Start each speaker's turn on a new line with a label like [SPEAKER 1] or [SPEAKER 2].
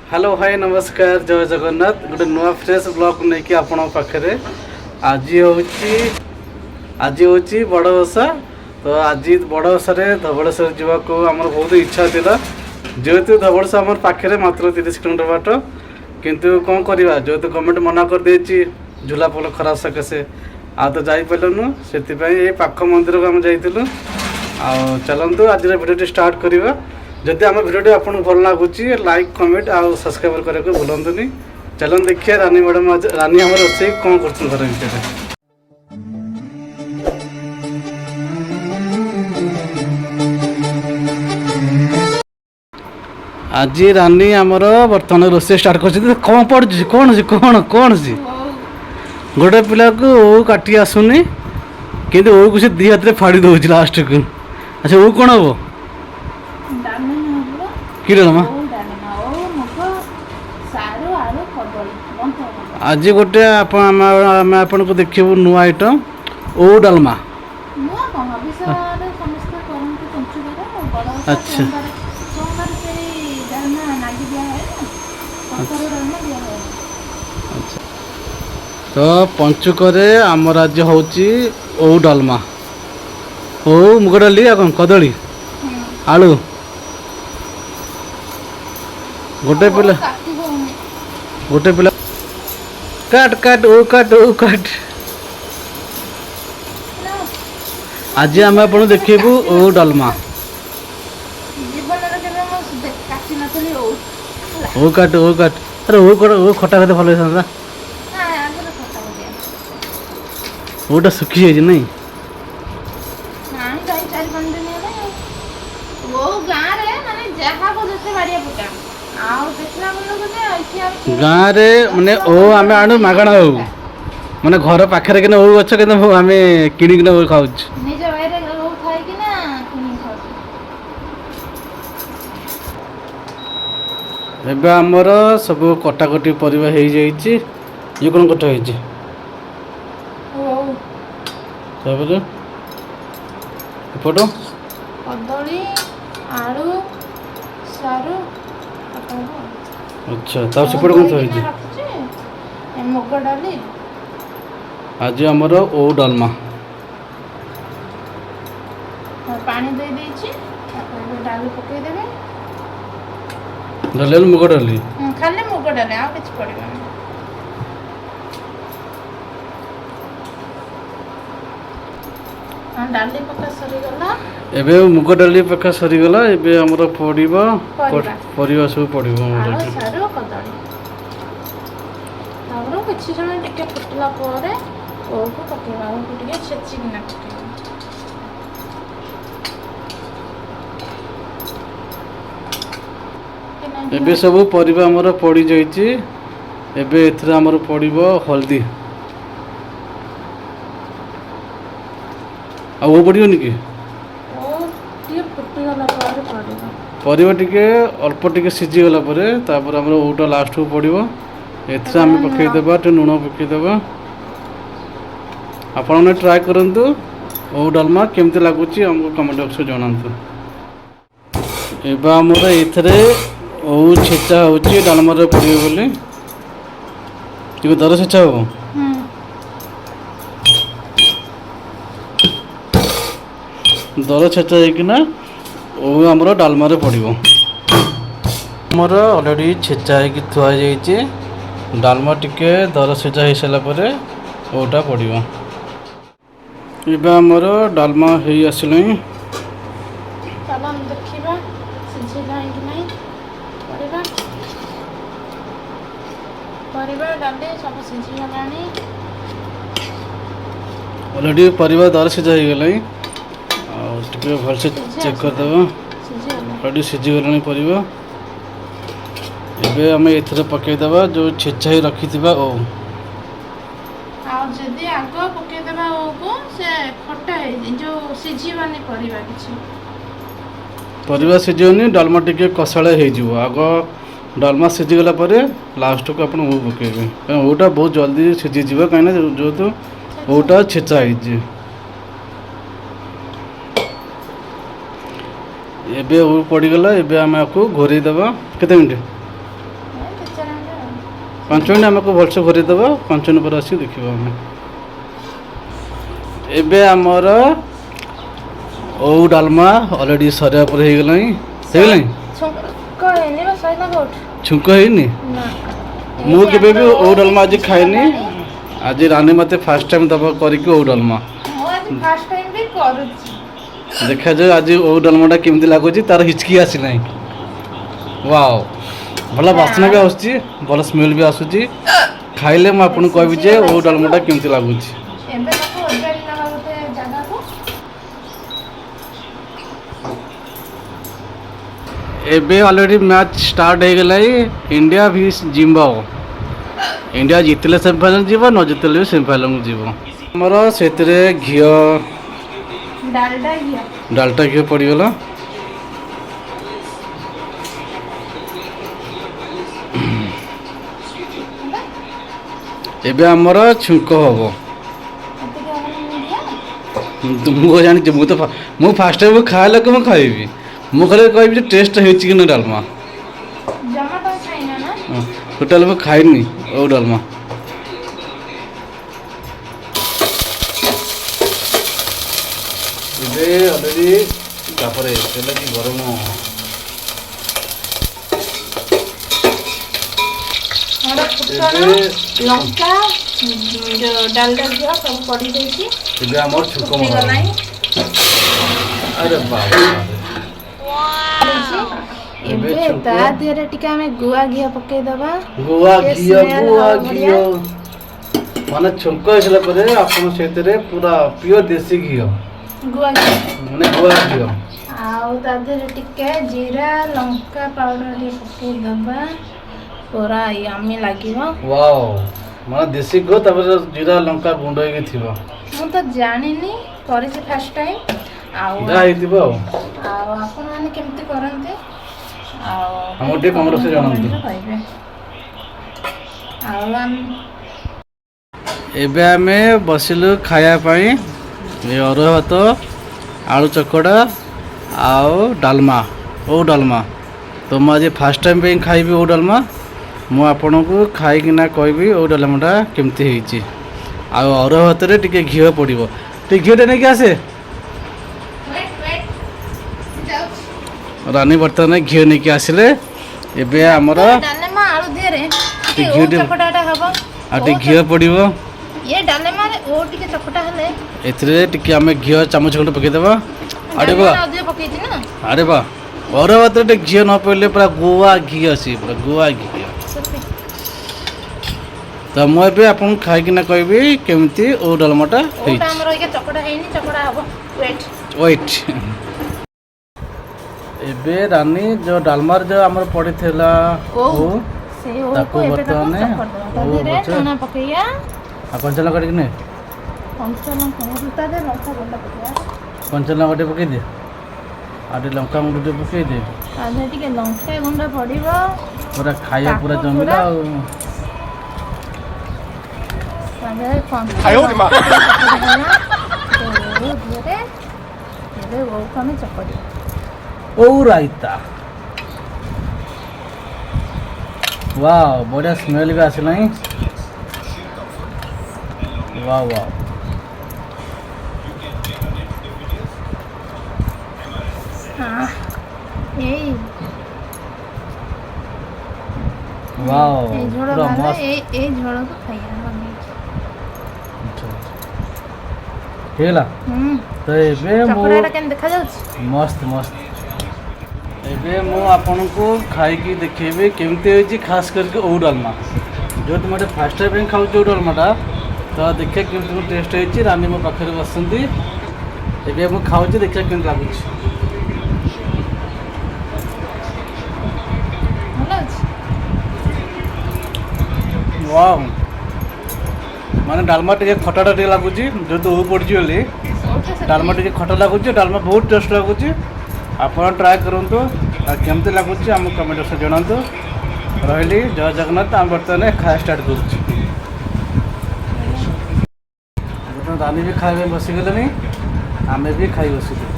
[SPEAKER 1] hello hi नमस्कार जय जगन्नाथ गोटे नुआ फ्रेश ब्लॉग नहीं कि आपण पाखे आज हूँ बड़ ओषा तो आज बड़ ओषा धवलेश्वर जावाक आमर बहुत इच्छा था जेहेतु धवलेश्वर आम पाखे मात्र 30 किलोमीटर बाट किंतु कौन करवा जेहेतु गवर्नमेंट मना कर देछि झूला पोल खराब सकाशे आ तो जापरूँ से पाख मंदिर को आम जाइलु आ चलतु आज भिडियो स्टार्ट करवा जदि आम भिडियो आपको भल लगुच लाइक कमेंट आउ सब्सक्राइब करने को भूलुनि चलन देखिए रानी मैडम रानी आम रोसे कौन कर घर भितर आज रानी आमर बर्तमान रोसे स्टार्ट कर कौन पड़ी कौन कौन कौन सी गोटे पिला को काटी आसुनी कि से दी हाथ में फाड़ी दौर लास्ट को अच्छा वो कौन हम कि आज गोटे आपन को देखिए नुआ आइटम ओ डालमा अच्छा तो पंचुक आमर आज हूँ ओ डालमा ओ मुग डाली कौन कदली आलू गोटे पिला काट काट ओ काट आज आम आप देखू ओ डालमा ओ काट अरे ओ खटा खाते भल होता ओटा सुखी जाए नहीं गाँव रे माने ओ आम आणु मागणा हो माने घर पाखे कि ओ गच कि आम किणिक खाऊ एबे आमर सब कटाकटी परिवा हो जाइए ये कौन कटा हो फोटो
[SPEAKER 2] कदली आलू सारू
[SPEAKER 1] अच्छा तब सेपट कौन थी
[SPEAKER 2] मुग डाली
[SPEAKER 1] आज आमर ओ डालमा
[SPEAKER 2] पानी दे देछि डाली पकई देबे
[SPEAKER 1] डाली मुग डाली
[SPEAKER 2] खाली मुग डाली आ किछ पड़िबा डाली पका सरी गला
[SPEAKER 1] एबे मुग डाली पका सरी गला एबे हमर पड़िबो परिवा सब पड़िबो
[SPEAKER 2] हमर सारू कदली तारो किछ समय टिके फुटला परे ओ को पकेबा ओ को टिके छेची किना पकेबा
[SPEAKER 1] एबे सब परिवा हमर पड़ी जाइछि एबे एथरा हमर पड़िबो हल्दी आ वो पड़ियोनी कि परिवा टिके अल्प टिके सीझी गला परे तापर हमर ओटा लास्ट को पड़िबो एथरा हम पकई देबा टे लूण पकई देबा आपण ने ट्राई करंतु ओ डालमा केमते लागुची हमको कमेंट बॉक्स में जणांतु एबा हमर एथरे ओ छेचा होची डालमा रे पड़िबो बोले टिके दर छेचा हो दर छेचा होइकिना ओ हमर डालमा रे पड़िबो हमर ऑलरेडी छेचा होइकि थुआ जाइछि डालमा टिके दर छेचा हो सारा परे ओटा पड़िबो एबा हमर डालमा हेइ आसिलै
[SPEAKER 2] चलो हम देखिबा सिझिला कि नहीं परिबा डाली सब सिझी गलानी
[SPEAKER 1] ऑलरेडी परिवा दर छेचा हो गलै टिके भल से चेक कर देबो ऑलरेडी सिझी गलानी परिवा एबे हम एथरे पकई देबा जो छेचा ही रखी थिबा ओ
[SPEAKER 2] आ जदी आगो पकई देबा ओ को से खट्टा है जो सिझीबानी परिवा किछि
[SPEAKER 1] परिवा सिझोनी डालमा टिके कसाळे हे जिवो आगो डालमा सिझी गला परे लास्ट को अपन ओ पकेबे कारण ओटा बहुत जल्दी सिझी जिवो काइना जो तो ओटा छेचा है जे एबे पड़गला एबे आम आपको घोरे दबा केते मिनट ପାଞ୍ଚ ମିନିଟ୍ ଆମକୁ ଭଲସେ ଘୋରେଇଦେବ 5 ମିନିଟ୍ ପରେ ଆସିକି ଦେଖିବ ଆମେ ଏବେ ଆମର ଓଉ ଡାଲମା ଅଲରେଡ଼ି ସରିବା ପରେ ହେଇଗଲାଣି ଛୁଙ୍କ ହେଇନି ମୁଁ କେବେ ବି ଓଉ ଡାଲମା ଆଜି ଖାଇନି ଆଜି ରାନୀ ମୋତେ ଫାର୍ଷ୍ଟ ଟାଇମ୍ ଦେବ କରିକି ଓଉ ଡାଲମା ଦେଖାଯାଉ ଆଜି ଓଉ ଡାଲମାଟା କେମିତି ଲାଗୁଛି ତାର ହିଚକି ଆସିନାହିଁ ୱାଓ ଭଲ ବାସ୍ନା ବି ଆସୁଛି ଭଲ ସ୍ମେଲ୍ ବି ଆସୁଛି ଖାଇଲେ ମୁଁ ଆପଣଙ୍କୁ କହିବି ଯେ ଓଉ ଡାଲମାଟା କେମିତି ଲାଗୁଛି ଏବେ ଅଲରେଡ଼ି ମ୍ୟାଚ୍ ଷ୍ଟାର୍ଟ ହେଇଗଲାଣି ଇଣ୍ଡିଆ ଭିସ୍ ଜିମ୍ବାଓ ଇଣ୍ଡିଆ ଜିତିଲେ ସେମିଫାଇନାଲ୍ ଯିବ ନ ଜିତିଲେ ବି ସେମିଫାଇନାଲ୍କୁ ଯିବ ଆମର ସେଥିରେ ଘିଅ ଡାଲଟା ଘିଅ ପଡ଼ିଗଲା ଏବେ ଆମର ଛୁଙ୍କ ହବ ମୁଁ ଜାଣିଛି ମୁଁ ଫାର୍ଷ୍ଟ ଟାଇମ୍ ଖାଇଲା ମୁଁ ଖାଇବି ମୁଁ ଖାଲି କହିବି ଯେ ଟେଷ୍ଟ ହେଇଛି କି ନା ଡାଲମା ଟୋଟାଲ୍ ମୁଁ ଖାଇନି ଓଉ ଡାଲମା ଏବେ ଅଲରେଡ଼ି ତାପରେ ତେଲ କି ଗରମ
[SPEAKER 2] ଲଙ୍କା ଡାଲଡା ଘିଅ ସବୁ ପଡ଼ି ଦେଇଛି
[SPEAKER 1] ଏବେ ଆମର ଛୁଙ୍କ ମରାଗଲାଣି ଆରେ ବାବା
[SPEAKER 2] ଏବେ ତା ଦେହରେ ଟିକେ ଆମେ ଗୁଆ ଘିଅ ପକେଇଦବା
[SPEAKER 1] ଗୁଆ ଘିଅ ମାନେ ଛୁଙ୍କ ହେଇସାରିଲା ପରେ ଆପଣ ସେଥିରେ ପୁରା ପିଓର ଦେଶୀ ଘିଅ
[SPEAKER 2] ଗୁଆ ଘିଅ
[SPEAKER 1] ମାନେ ଗୁଆ ଘିଅ
[SPEAKER 2] ଆଉ ତା ଦେହରେ ଟିକେ ଜିରା ଲଙ୍କା ପାଉଡର ଟିକେ ପକେଇଦବା ପୁରା ୟମ୍ମି ଲାଗିବ
[SPEAKER 1] ୱାଓ ମାନେ ଦେଶୀ ଘିଅ ତାପରେ ଜିରା ଲଙ୍କା ଗୁଣ୍ଡ ହେଇକି ଥିବ
[SPEAKER 2] ମୁଁ ତ ଜାଣିନି କରିଛି ଫାର୍ଷ୍ଟ ଟାଇମ୍ ଆଉ
[SPEAKER 1] ଯାହା ହେଇଥିବ ଆଉ
[SPEAKER 2] ଆପଣମାନେ କେମିତି କରନ୍ତି ଆଉ
[SPEAKER 1] ଆମକୁ ଟିକେ କମ୍ ରୋଷେଇ ଜଣାନ୍ତୁ
[SPEAKER 2] କହିବେ ଆଉ
[SPEAKER 1] ଏବେ ଆମେ ବସିଲୁ ଖାଇବା ପାଇଁ ଏ ଅରୁଆ ଭାତ ଆଳୁ ଚକଡ଼ା ଆଉ ଡାଲମା ଓଉ ଡାଲମା ତ ମୁଁ ଆଜି ଫାର୍ଷ୍ଟ ଟାଇମ୍ ପାଇଁ ଖାଇବି ଓଉ ଡାଲମା ମୁଁ ଆପଣଙ୍କୁ ଖାଇକିନା କହିବି ଓଉ ଡାଲମାଟା କେମିତି ହେଇଛି ଆଉ ଅରୁଆ ଭାତରେ ଟିକେ ଘିଅ ପଡ଼ିବ ଟିକେ ଘିଅଟା ନେଇକି ଆସେ ରାନୀ ବର୍ତ୍ତମାନ ଘିଅ ନେଇକି ଆସିଲେ ଏବେ ଆମର
[SPEAKER 2] ଆଳୁ ଦେହରେ
[SPEAKER 1] ଆଉ ଟିକେ ଘିଅ ପଡ଼ିବ ଏଥିରେ ଟିକେ ଆମେ ଘିଅ ଚାମଚ ଖଣ୍ଡେ ପକେଇଦେବା ଆରେ ବା ଅରୁଆ ଭାତରେ ଟିକେ ଘିଅ ନ ପଡ଼ିଲେ ପୁରା ଗୁଆ ଘିଅ ଅଛି ପୁରା ଗୁଆ ଘିଅ ତ ମୁଁ ଏବେ ଆପଣଙ୍କୁ ଖାଇକିନା କହିବି କେମିତି ଓଉ ଡାଲମାଟା ହେଇଛି ୱେଟ୍ ଏବେ ରାନୀ ଯେଉଁ ଡାଲମାରେ ଯେଉଁ ଆମର ପଡ଼ିଥିଲା ଓଉ ତାକୁ ବର୍ତ୍ତମାନ କଞ୍ଚା ଲଙ୍କା ଟିକେ ନେ କଞ୍ଚା ଲଙ୍କା ଟିକେ ପକେଇଦେ ଆଉ ଟିକେ ଲଙ୍କା ଗୁଣ୍ଡ ଟିକେ ପକେଇଦେ
[SPEAKER 2] ଟିକେ ଲଙ୍କା ଗୁଣ୍ଡ ପଡ଼ିବ
[SPEAKER 1] ପୁରା ଖାଇବା ପୁରା ଜମିଲା ଆଉ ଓଉ ରାଇତା ୱାଓ ବଢ଼ିଆ ସ୍ମେଲ୍ ବି ଆସିଲାଣି ୱାଓ ୱାଓ ୱାଓ ପୁରା ମସ୍ତ
[SPEAKER 2] ଏଇ ଝୋଳକୁ ଖାଇବା
[SPEAKER 1] ହେଇଗଲା ତ ଏବେ ମୁଁ
[SPEAKER 2] ଦେଖାଯାଉଛି
[SPEAKER 1] ମସ୍ତ ମସ୍ତ ଏବେ ମୁଁ ଆପଣଙ୍କୁ ଖାଇକି ଦେଖେଇବି କେମିତି ହେଇଛି ଖାସ୍ କରିକି ଓଉ ଡାଲମା ଯେହେତୁ ମୁଁ ଫାର୍ଷ୍ଟ ଟାଇମ୍ ପାଇଁ ଖାଉଛି ଓଉ ଡାଲମାଟା ତ ଦେଖିବା କେମିତି କ'ଣ ଟେଷ୍ଟ ହେଇଛି ରାନୀ ମୋ ପାଖରେ ବସନ୍ତି ଏବେ ମୁଁ ଖାଉଛି ଦେଖିବା କେମିତି ଲାଗୁଛି ୱାଓ ମାନେ ଡାଲମା ଟିକେ ଖଟାଟା ଟିକେ ଲାଗୁଛି ଯେହେତୁ ଓଉ ପଡ଼ିଛି ବୋଲି ଡାଲମା ଟିକେ ଖଟା ଲାଗୁଛି ଡାଲମା ବହୁତ ଟେଷ୍ଟ ଲାଗୁଛି ଆପଣ ଟ୍ରାଏ କରନ୍ତୁ ଆଉ କେମିତି ଲାଗୁଛି ଆମକୁ କମେଣ୍ଟ ବକ୍ସରେ ଜଣାନ୍ତୁ ରହିଲି ଜୟ ଜଗନ୍ନାଥ ଆମେ ବର୍ତ୍ତମାନ ଖାଇବା ଷ୍ଟାର୍ଟ କରୁଛୁ ବର୍ତ୍ତମାନ ରାନୀ ବି ଖାଇବା ବସିଗଲେଣି ଆମେ ବି ଖାଇ ବସିଲୁ